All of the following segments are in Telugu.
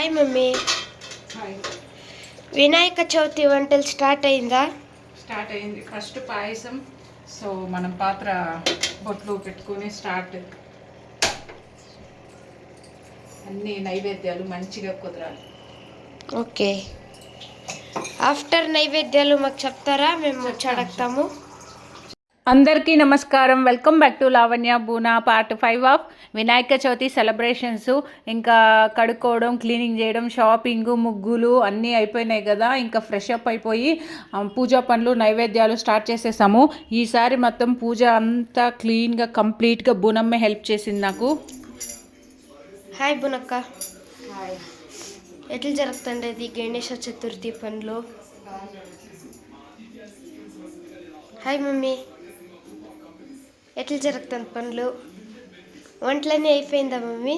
Hi mummy. Hi. Vinayaka Chavithi వంటలు స్టార్ట్ అయిందా? స్టార్ట్ అయింది. ఫస్ట్ పాయసం. సో మనం పాత్ర బొట్లు పెట్టుకొని స్టార్ట్. అన్ని నైవేద్యాలు మంచిగా కుదరాలి. ఓకే. ఆఫ్టర్ నైవేద్యాలు మాకు చెప్తారా? మేము అడుగుతాము. అందరికీ నమస్కారం. Welcome back to Lavanya Boona part 5 of Vinayaka Chavithi celebrations. ఇంకా కడుక్కోవడం, క్లీనింగ్ చేయడం, షాపింగ్, ముగ్గులు అన్నీ అయిపోయినాయి కదా. ఇంకా ఫ్రెష్ అప్ అయిపోయి పూజా పనులు, నైవేద్యాలు స్టార్ట్ చేసేసాము. ఈసారి మొత్తం పూజ అంతా క్లీన్గా కంప్లీట్గా బూనమ్మే హెల్ప్ చేసింది నాకు. హాయ్ బునక్క. హాయ్. ఎట్లా జరుగుతుండేది గణేష చతుర్థి పనులు? Hi mummy. ఎట్లా జరుగుతుంది పనులు? వంటలన్నీ అయిపోయిందా మమ్మీ?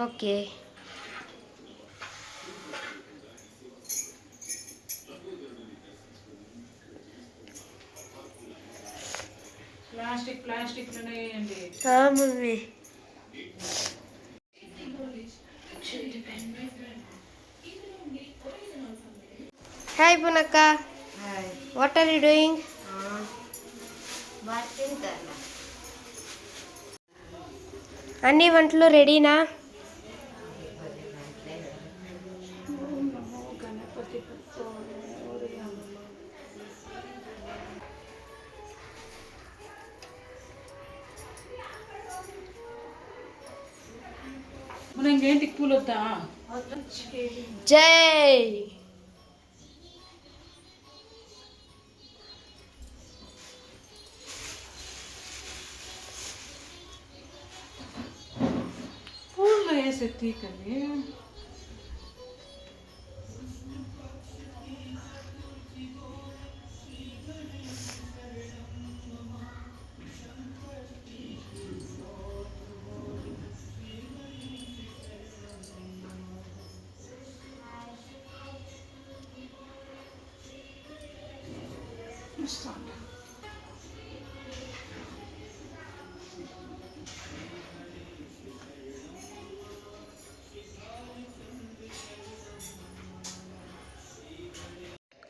ఓకే. మమ్మీ. హాయ్ బునక్క. What are you doing? అన్ని వంటలు రెడీనా? మనం ఇంకేంటి పూలు వద్దా? జై. ऐसे ठीक है.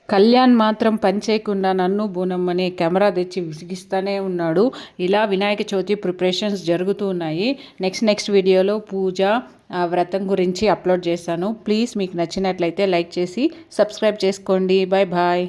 కళ్యాణ్ మాత్రం పని చేయకుండా నన్ను బూనమ్మని కెమెరా తెచ్చి విసిగిస్తూనే ఉన్నాడు. ఇలా వినాయక చవితి ప్రిపరేషన్స్ జరుగుతూ ఉన్నాయి. నెక్స్ట్ వీడియోలో పూజ వ్రతం గురించి అప్లోడ్ చేశాను. ప్లీజ్ మీకు నచ్చినట్లయితే లైక్ చేసి సబ్స్క్రైబ్ చేసుకోండి. Bye bye.